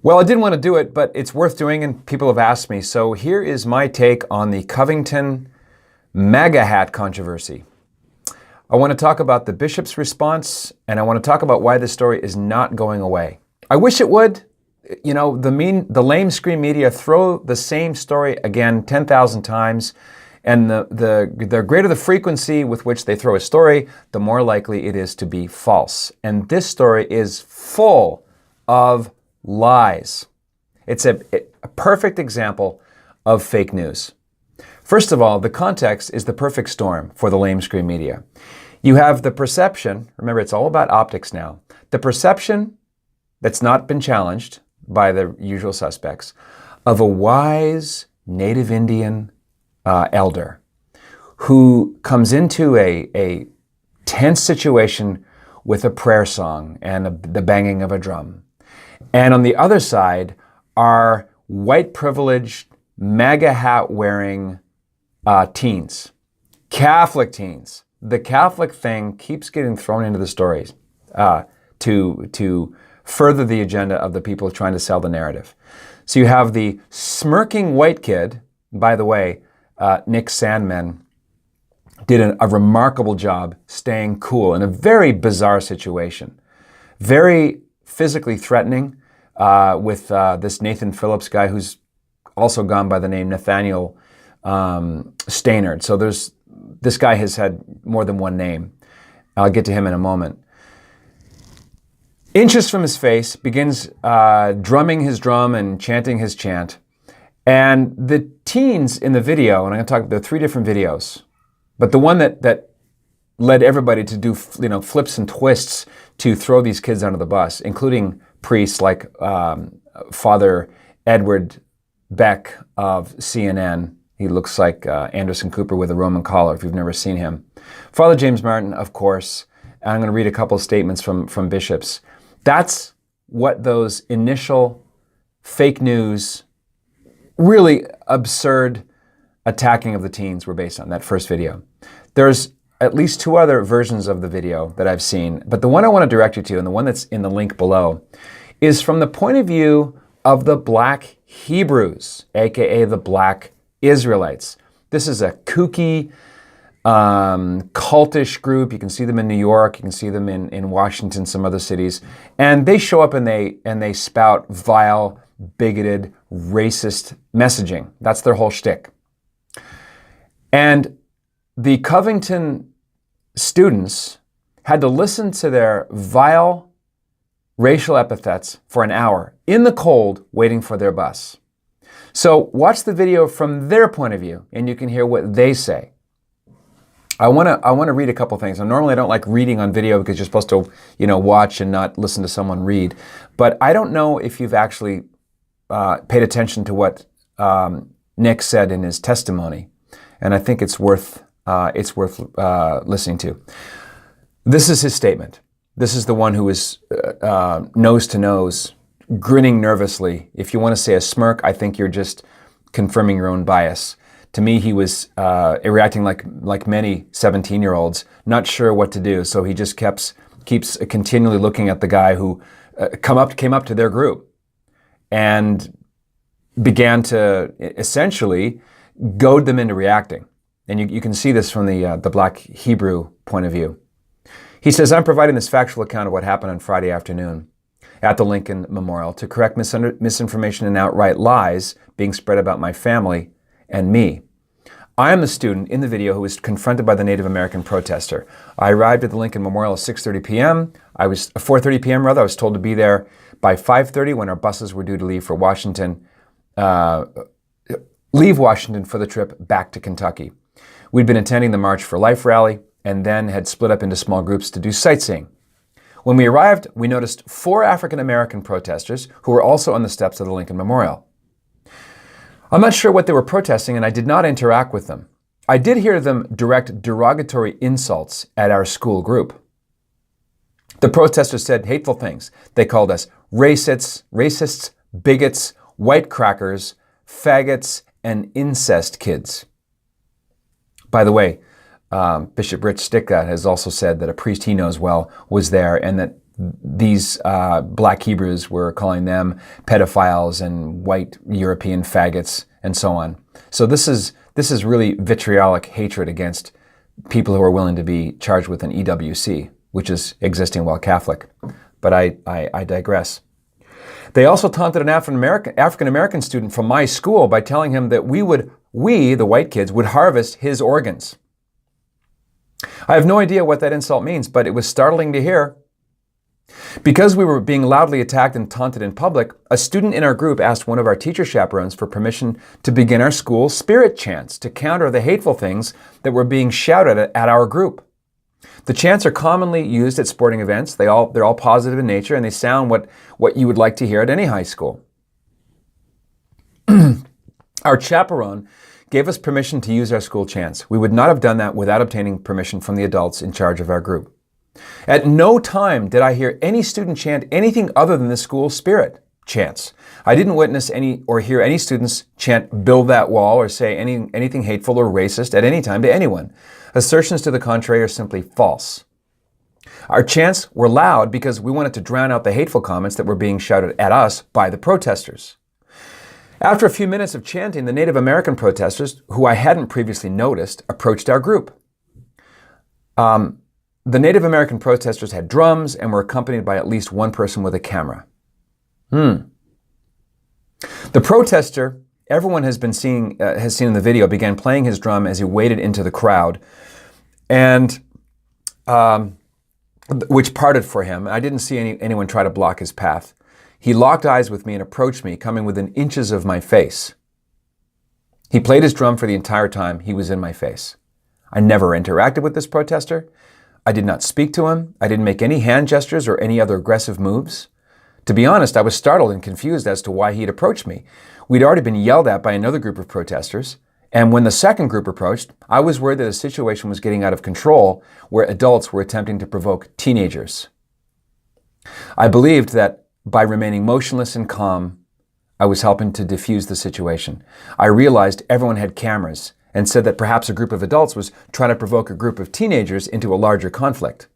Well, I didn't want to do it, but it's worth doing, and people have asked me. So here is my take on the Covington Maga hat controversy. I want to talk about the bishop's response, and I want to talk about why this story is not going away. I wish it would. You know, the lame screen media throw the same story again 10,000 times, and the greater the frequency with which they throw a story, the more likely it is to be false. And this story is full of lies. It's a perfect example of fake news. First of all, the context is the perfect storm for the lame screen media. You have the perception, remember it's all about optics now, the perception that's not been challenged by the usual suspects of a wise native Indian elder who comes into a tense situation with a prayer song and the banging of a drum. And on the other side are white privileged, MAGA hat wearing teens, Catholic teens. The Catholic thing keeps getting thrown into the stories to further the agenda of the people trying to sell the narrative. So you have the smirking white kid, by the way, Nick Sandmann did a remarkable job staying cool in a very bizarre situation. Very physically threatening with this Nathan Phillips guy who's also gone by the name Nathaniel Stanard. So this guy has had more than one name. I'll get to him in a moment. Inches from his face, begins drumming his drum and chanting his chant. And the teens in the video, and I'm going to talk, there are 3 different videos, but the one that led everybody to do flips and twists to throw these kids under the bus, including priests like Father Edward Beck of CNN. He looks like Anderson Cooper with a Roman collar, if you've never seen him. Father James Martin, of course. And I'm going to read a couple of statements from bishops. That's what those initial fake news, really absurd attacking of the teens were based on, that first video. There's at least 2 other versions of the video that I've seen, but the one I want to direct you to, and the one that's in the link below, is from the point of view of the Black Hebrews, aka the Black Israelites. This is a kooky, cultish group. You can see them in New York, you can see them in Washington, some other cities, and they show up and they spout vile, bigoted, racist messaging. That's their whole shtick. And the Covington students had to listen to their vile racial epithets for an hour in the cold waiting for their bus. So watch the video from their point of view and you can hear what they say. I want to read a couple things. And normally I don't like reading on video because you're supposed to, watch and not listen to someone read. But I don't know if you've actually paid attention to what Nick said in his testimony, and I think it's worth listening to. This is his statement. This is the one who is nose to nose, grinning nervously. If you want to say a smirk, I think you're just confirming your own bias. To me, he was reacting like many 17-year-olds, not sure what to do. So he just keeps continually looking at the guy who came up to their group and began to essentially goad them into reacting. And you can see this from the Black Hebrew point of view. He says, I'm providing this factual account of what happened on Friday afternoon at the Lincoln Memorial to correct misinformation and outright lies being spread about my family and me. I am the student in the video who was confronted by the Native American protester. I arrived at the Lincoln Memorial at 6:30 p.m. 4:30 p.m. rather. I was told to be there by 5:30 when our buses were due to leave for Washington, leave Washington for the trip back to Kentucky. We'd been attending the March for Life rally and then had split up into small groups to do sightseeing. When we arrived, we noticed 4 African American protesters who were also on the steps of the Lincoln Memorial. I'm not sure what they were protesting, and I did not interact with them. I did hear them direct derogatory insults at our school group. The protesters said hateful things. They called us racists, bigots, white crackers, faggots, and incest kids. By the way, Bishop Rich Sticka has also said that a priest he knows well was there, and that these black Hebrews were calling them pedophiles and white European faggots and so on. So this is really vitriolic hatred against people who are willing to be charged with an EWC, which is existing while Catholic. But I digress. They also taunted an African-American student from my school by telling him that we, the white kids, would harvest his organs. I have no idea what that insult means, but it was startling to hear. Because we were being loudly attacked and taunted in public, a student in our group asked one of our teacher chaperones for permission to begin our school spirit chants to counter the hateful things that were being shouted at our group. The chants are commonly used at sporting events. They're all positive in nature, and they sound what you would like to hear at any high school. Our chaperone gave us permission to use our school chants. We would not have done that without obtaining permission from the adults in charge of our group. At no time did I hear any student chant anything other than the school spirit chants. I didn't witness any or hear any students chant "build that wall" or say anything hateful or racist at any time to anyone. Assertions to the contrary are simply false. Our chants were loud because we wanted to drown out the hateful comments that were being shouted at us by the protesters. After a few minutes of chanting, the Native American protesters, who I hadn't previously noticed, approached our group. The Native American protesters had drums and were accompanied by at least one person with a camera. The protester, everyone has seen in the video, began playing his drum as he waded into the crowd, and which parted for him. I didn't see anyone try to block his path. He locked eyes with me and approached me, coming within inches of my face. He played his drum for the entire time he was in my face. I never interacted with this protester. I did not speak to him. I didn't make any hand gestures or any other aggressive moves. To be honest, I was startled and confused as to why he'd approached me. We'd already been yelled at by another group of protesters, and when the second group approached, I was worried that the situation was getting out of control, where adults were attempting to provoke teenagers. I believed that by remaining motionless and calm, I was helping to diffuse the situation. I realized everyone had cameras and said that perhaps a group of adults was trying to provoke a group of teenagers into a larger conflict.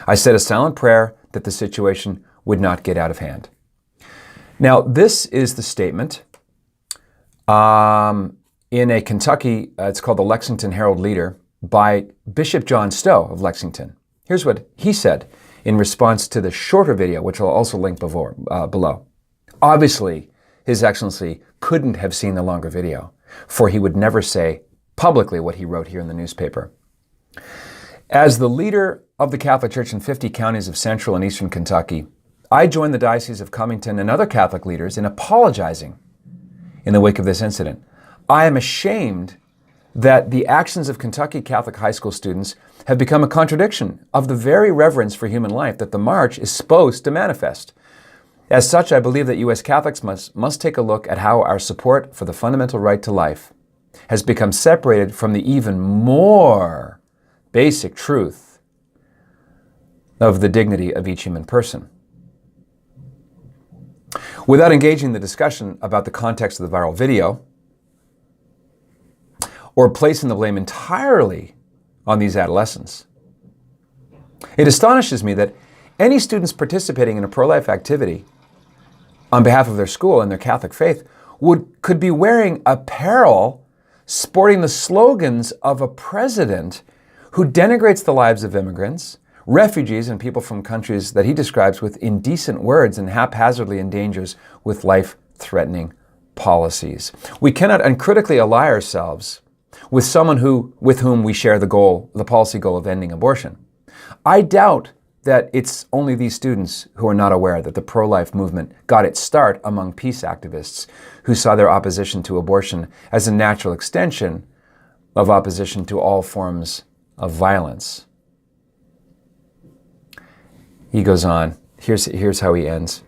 I said a silent prayer that the situation would not get out of hand. Now, this is the statement in a Kentucky, it's called the Lexington Herald Leader, by Bishop John Stow of Lexington. Here's what he said in response to the shorter video, which I'll also link below. Obviously, His Excellency couldn't have seen the longer video, for he would never say publicly what he wrote here in the newspaper. As the leader of the Catholic Church in 50 counties of central and eastern Kentucky, I joined the Diocese of Covington and other Catholic leaders in apologizing in the wake of this incident. I am ashamed that the actions of Kentucky Catholic high school students have become a contradiction of the very reverence for human life that the march is supposed to manifest. As such, I believe that U.S. Catholics must take a look at how our support for the fundamental right to life has become separated from the even more basic truth of the dignity of each human person. Without engaging the discussion about the context of the viral video, or placing the blame entirely on these adolescents, it astonishes me that any students participating in a pro-life activity on behalf of their school and their Catholic faith could be wearing apparel sporting the slogans of a president who denigrates the lives of immigrants, refugees, and people from countries that he describes with indecent words and haphazardly endangers with life-threatening policies. We cannot uncritically ally ourselves with someone with whom we share the policy goal of ending abortion. I doubt that it's only these students who are not aware that the pro-life movement got its start among peace activists who saw their opposition to abortion as a natural extension of opposition to all forms of violence. He goes on. Here's how he ends.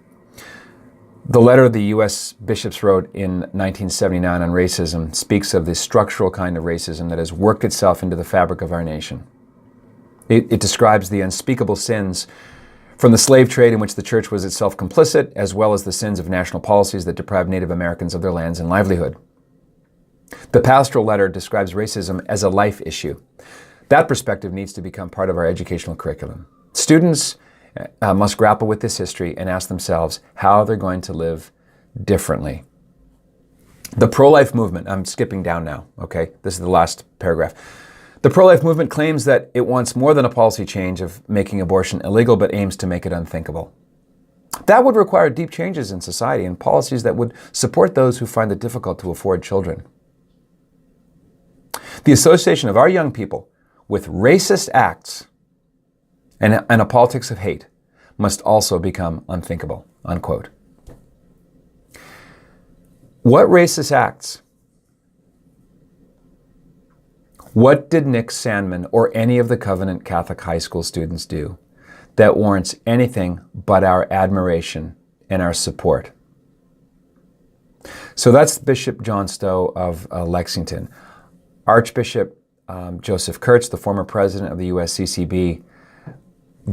The letter the U.S. bishops wrote in 1979 on racism speaks of the structural kind of racism that has worked itself into the fabric of our nation. It describes the unspeakable sins from the slave trade in which the church was itself complicit, as well as the sins of national policies that deprived Native Americans of their lands and livelihood. The pastoral letter describes racism as a life issue. That perspective needs to become part of our educational curriculum. Students must grapple with this history and ask themselves how they're going to live differently. The pro-life movement, I'm skipping down now, okay? This is the last paragraph. The pro-life movement claims that it wants more than a policy change of making abortion illegal, but aims to make it unthinkable. That would require deep changes in society and policies that would support those who find it difficult to afford children. The association of our young people with racist acts and a politics of hate must also become unthinkable, unquote. What racist acts? What did Nick Sandmann or any of the Covenant Catholic High School students do that warrants anything but our admiration and our support? So that's Bishop John Stow of Lexington. Archbishop Joseph Kurtz, the former president of the USCCB,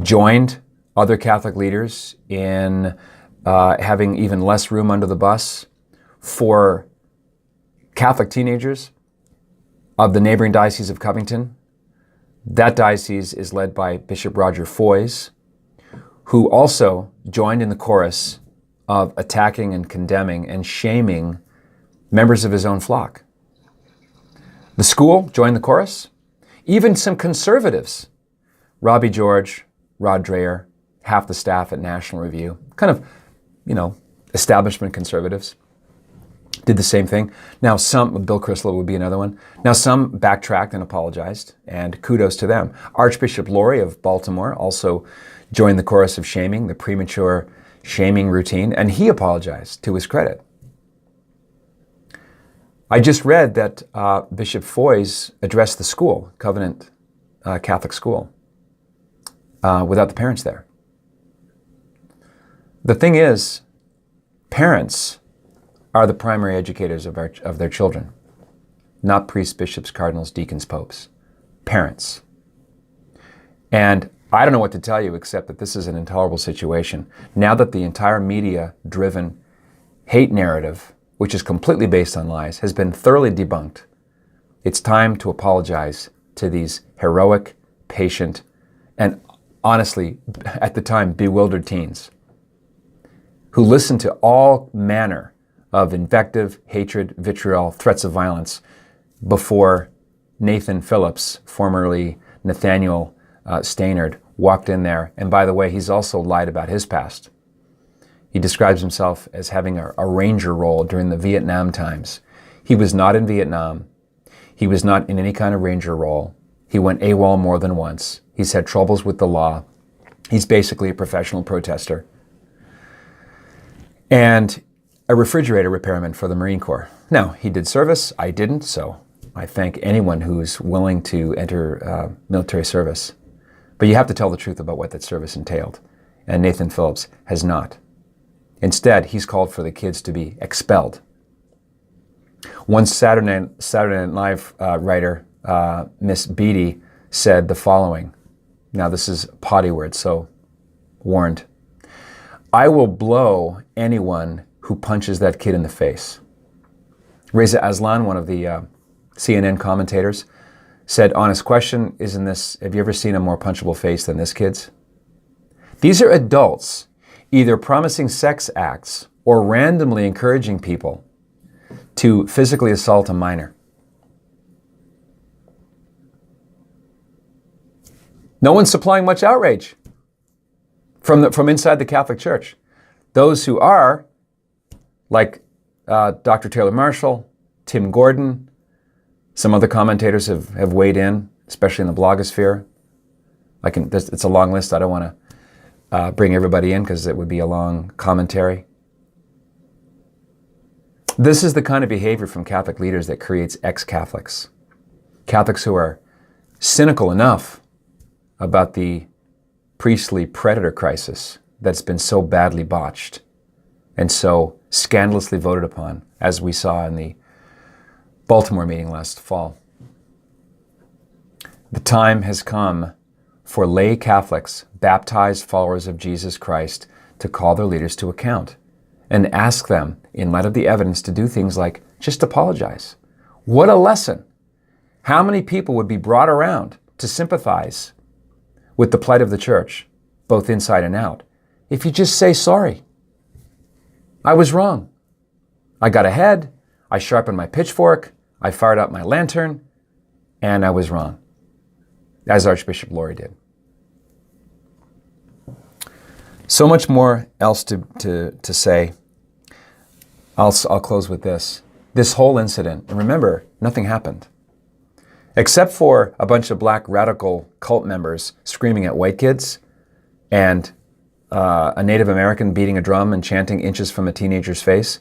joined other Catholic leaders in having even less room under the bus for Catholic teenagers of the neighboring Diocese of Covington. That diocese is led by Bishop Roger Foys, who also joined in the chorus of attacking and condemning and shaming members of his own flock. The school joined the chorus. Even some conservatives, Robbie George, Rod Dreher, half the staff at National Review, kind of, establishment conservatives, did the same thing. Now some, Bill Kristol would be another one. Now some backtracked and apologized, and kudos to them. Archbishop Laurie of Baltimore also joined the chorus of shaming, the premature shaming routine, and he apologized, to his credit. I just read that Bishop Foys addressed the school, Covenant Catholic School, without the parents there. The thing is, parents are the primary educators of their children, not priests, bishops, cardinals, deacons, popes. Parents. And I don't know what to tell you except that this is an intolerable situation. Now that the entire media-driven hate narrative, which is completely based on lies, has been thoroughly debunked, it's time to apologize to these heroic, patient, and honestly, at the time, bewildered teens who listened to all manner of invective, hatred, vitriol, threats of violence before Nathan Phillips, formerly Nathaniel Stanard, walked in there. And by the way, he's also lied about his past. He describes himself as having a ranger role during the Vietnam times. He was not in Vietnam. He was not in any kind of ranger role. He went AWOL more than once. He's had troubles with the law. He's basically a professional protester. And a refrigerator repairman for the Marine Corps. Now, he did service. I didn't, so I thank anyone who's willing to enter military service. But you have to tell the truth about what that service entailed. And Nathan Phillips has not. Instead, he's called for the kids to be expelled. One Saturday Night Live writer, Miss Beattie, said the following. Now, this is potty words, so warned. I will blow anyone who punches that kid in the face. Reza Aslan, one of the CNN commentators, said, honest question, have you ever seen a more punchable face than this kid's? These are adults either promising sex acts or randomly encouraging people to physically assault a minor. No one's supplying much outrage from inside the Catholic Church. Those who are, like Dr. Taylor Marshall, Tim Gordon, some other commentators have weighed in, especially in the blogosphere. It's a long list. I don't want to bring everybody in because it would be a long commentary. This is the kind of behavior from Catholic leaders that creates ex-Catholics. Catholics who are cynical enough about the priestly predator crisis that's been so badly botched and so scandalously voted upon, as we saw in the Baltimore meeting last fall. The time has come for lay Catholics, baptized followers of Jesus Christ, to call their leaders to account and ask them, in light of the evidence, to do things like just apologize. What a lesson. How many people would be brought around to sympathize with the plight of the church both inside and out, if you just say sorry. I was wrong. I got ahead, I sharpened my pitchfork, I fired up my lantern, and I was wrong, as Archbishop Laurie did. So much more else to say. I'll close with this. This whole incident, and remember, nothing happened. Except for a bunch of black radical cult members screaming at white kids and a Native American beating a drum and chanting inches from a teenager's face.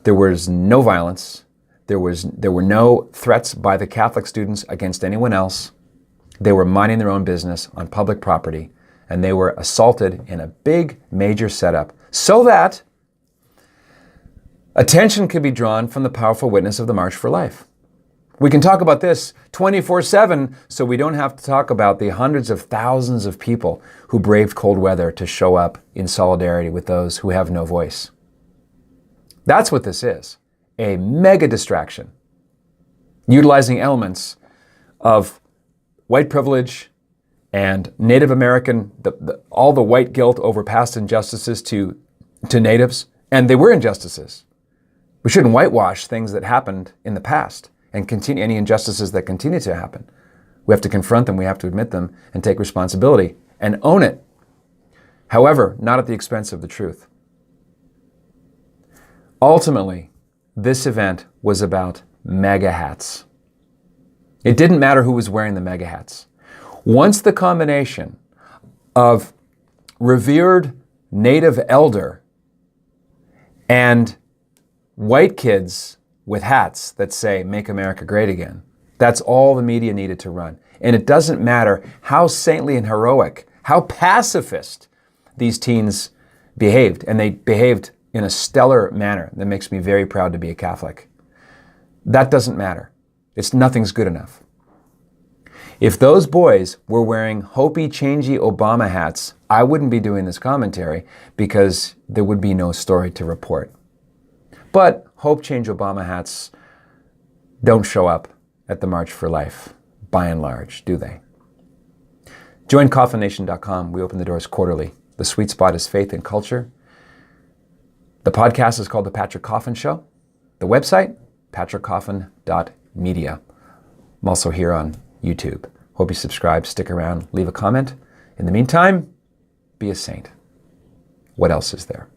There was no violence. There were no threats by the Catholic students against anyone else. They were minding their own business on public property, and they were assaulted in a big major setup so that attention could be drawn from the powerful witness of the March for Life. We can talk about this 24/7, so we don't have to talk about the hundreds of thousands of people who braved cold weather to show up in solidarity with those who have no voice. That's what this is, a mega distraction, utilizing elements of white privilege and Native American, all the white guilt over past injustices to natives, and they were injustices. We shouldn't whitewash things that happened in the past and continue any injustices that continue to happen. We have to confront them, we have to admit them, and take responsibility and own it. However, not at the expense of the truth. Ultimately, this event was about MAGA hats. It didn't matter who was wearing the MAGA hats. Once the combination of revered Native elder and white kids with hats that say, "Make America Great Again," that's all the media needed to run. And it doesn't matter how saintly and heroic, how pacifist these teens behaved. And they behaved in a stellar manner that makes me very proud to be a Catholic. That doesn't matter. Nothing's good enough. If those boys were wearing Hopi changey Obama hats, I wouldn't be doing this commentary because there would be no story to report. But Hope Change Obama hats don't show up at the March for Life, by and large, do they? Join CoffinNation.com. We open the doors quarterly. The sweet spot is faith and culture. The podcast is called The Patrick Coffin Show. The website, patrickcoffin.media. I'm also here on YouTube. Hope you subscribe, stick around, leave a comment. In the meantime, be a saint. What else is there?